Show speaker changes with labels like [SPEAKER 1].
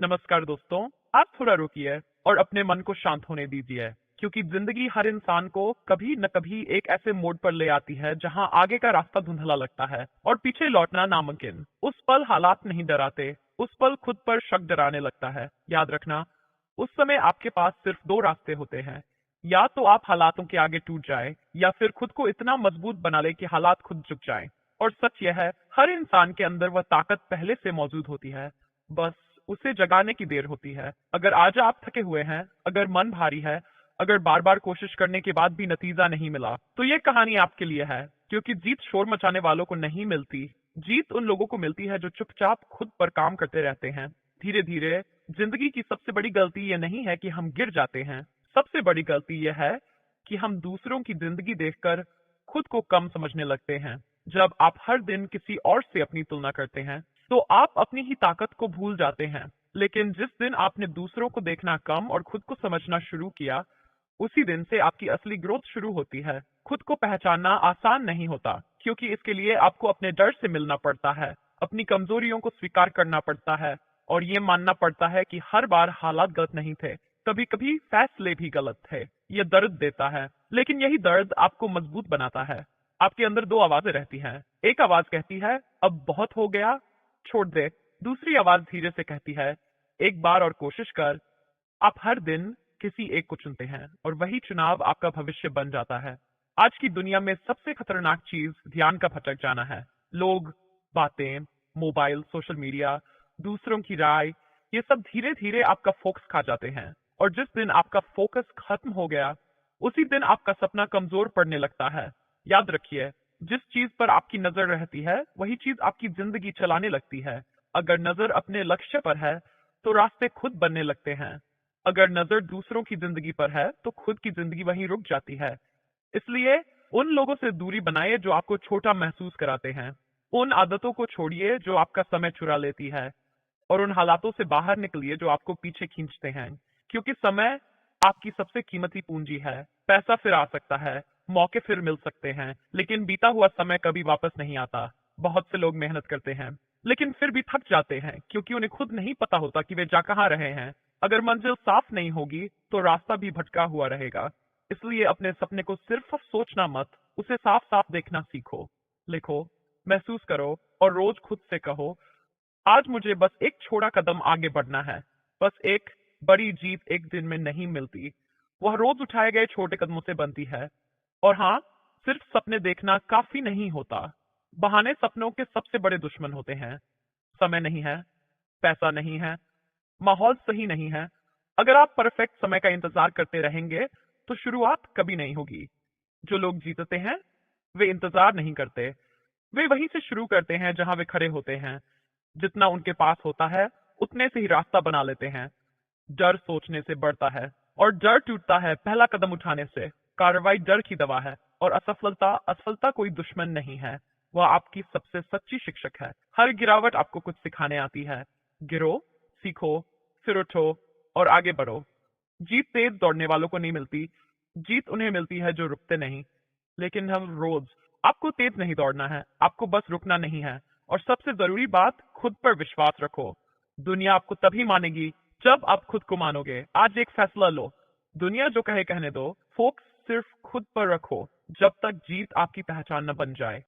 [SPEAKER 1] नमस्कार दोस्तों। आप थोड़ा रुकिए और अपने मन को शांत होने दीजिए, क्योंकि जिंदगी हर इंसान को कभी न कभी एक ऐसे मोड़ पर ले आती है जहां आगे का रास्ता धुंधला लगता है और पीछे लौटना नामुमकिन। उस पल हालात नहीं डराते, उस पल खुद पर शक डराने लगता है। याद रखना, उस समय आपके पास सिर्फ दो रास्ते होते हैं। या तो आप हालातों के आगे टूट जाए, या फिर खुद को इतना मजबूत बना ले कि हालात खुद झुक जाएं। और सच यह है, हर इंसान के अंदर वह ताकत पहले से मौजूद होती है, बस उसे जगाने की देर होती है। अगर आज आप थके हुए हैं, अगर मन भारी है, अगर बार बार कोशिश करने के बाद भी नतीजा नहीं मिला, तो ये कहानी आपके लिए है। क्योंकि जीत शोर मचाने वालों को नहीं मिलती, जीत उन लोगों को मिलती है जो चुपचाप खुद पर काम करते रहते हैं। धीरे धीरे जिंदगी की सबसे बड़ी गलती ये नहीं है कि हम गिर जाते हैं, सबसे बड़ी गलती यह है कि हम दूसरों की जिंदगी देखकर खुद को कम समझने लगते हैं। जब आप हर दिन किसी और से अपनी तुलना करते हैं, तो आप अपनी ही ताकत को भूल जाते हैं। लेकिन जिस दिन आपने दूसरों को देखना कम और खुद को समझना शुरू किया, उसी दिन से आपकी असली ग्रोथ शुरू होती है। खुद को पहचानना आसान नहीं होता, क्योंकि इसके लिए आपको अपने डर से मिलना पड़ता है, अपनी कमजोरियों को स्वीकार करना पड़ता है, और ये मानना पड़ता है कि हर बार हालात गलत नहीं थे, कभी कभी फैसले भी गलत थे। ये दर्द देता है, लेकिन यही दर्द आपको मजबूत बनाता है। आपके अंदर दो आवाजें रहती हैं। एक आवाज कहती है, अब बहुत हो गया, छोड़ दे। दूसरी आवाज धीरे से कहती है, एक बार और कोशिश कर। आप हर दिन किसी एक को चुनते हैं, और वही चुनाव आपका भविष्य बन जाता है। आज की दुनिया में सबसे खतरनाक चीज ध्यान का भटक जाना है। लोग, बातें, मोबाइल, सोशल मीडिया, दूसरों की राय, ये सब धीरे धीरे आपका फोकस खा जाते हैं। और जिस दिन आपका फोकस खत्म हो गया, उसी दिन आपका सपना कमजोर पड़ने लगता है। याद रखिए, जिस चीज पर आपकी नजर रहती है, वही चीज आपकी जिंदगी चलाने लगती है। अगर नजर अपने लक्ष्य पर है, तो रास्ते खुद बनने लगते हैं। अगर नजर दूसरों की जिंदगी पर है, तो खुद की जिंदगी वहीं रुक जाती है। इसलिए उन लोगों से दूरी बनाइए जो आपको छोटा महसूस कराते हैं। उन आदतों को छोड़िए जो आपका समय चुरा लेती है, और उन हालातों से बाहर निकलिए जो आपको पीछे खींचते हैं। क्योंकि समय आपकी सबसे कीमती पूंजी है। पैसा फिर आ सकता है, मौके फिर मिल सकते हैं, लेकिन बीता हुआ समय कभी वापस नहीं आता। बहुत से लोग मेहनत करते हैं, लेकिन फिर भी थक जाते हैं, क्योंकि उन्हें खुद नहीं पता होता कि वे जा कहाँ रहे हैं। अगर मंजिल साफ नहीं होगी, तो रास्ता भी भटका हुआ रहेगा। इसलिए अपने सपने को सिर्फ सोचना मत, उसे साफ साफ देखना सीखो। लिखो, महसूस करो, और रोज खुद से कहो, आज मुझे बस एक छोटा कदम आगे बढ़ना है। बस एक बड़ी जीत एक दिन में नहीं मिलती, वह रोज उठाए गए छोटे कदमों से बनती है। और हाँ, सिर्फ सपने देखना काफी नहीं होता। बहाने सपनों के सबसे बड़े दुश्मन होते हैं। समय नहीं है, पैसा नहीं है, माहौल सही नहीं है। अगर आप परफेक्ट समय का इंतजार करते रहेंगे, तो शुरुआत कभी नहीं होगी। जो लोग जीतते हैं, वे इंतजार नहीं करते, वे वहीं से शुरू करते हैं जहां वे खड़े होते हैं। जितना उनके पास होता है, उतने से ही रास्ता बना लेते हैं। डर सोचने से बढ़ता है, और डर टूटता है पहला कदम उठाने से। कार्रवाई डर की दवा है, और असफलता असफलता कोई दुश्मन नहीं है, वह आपकी सबसे सच्ची शिक्षक है। हर गिरावट आपको कुछ सिखाने आती है। गिरो, सीखो, फिर उठो, और आगे बढ़ो। जीत तेज दौड़ने वालों को नहीं मिलती, जीत उन्हें मिलती है जो रुकते नहीं। लेकिन हम रोज, आपको तेज नहीं दौड़ना है, आपको बस रुकना नहीं है। और सबसे जरूरी बात, खुद पर विश्वास रखो। दुनिया आपको तभी मानेगी जब आप खुद को मानोगे। आज एक फैसला लो, दुनिया जो कहे कहने दो, फोकस सिर्फ खुद पर रखो, जब तक जीत आपकी पहचान न बन जाए।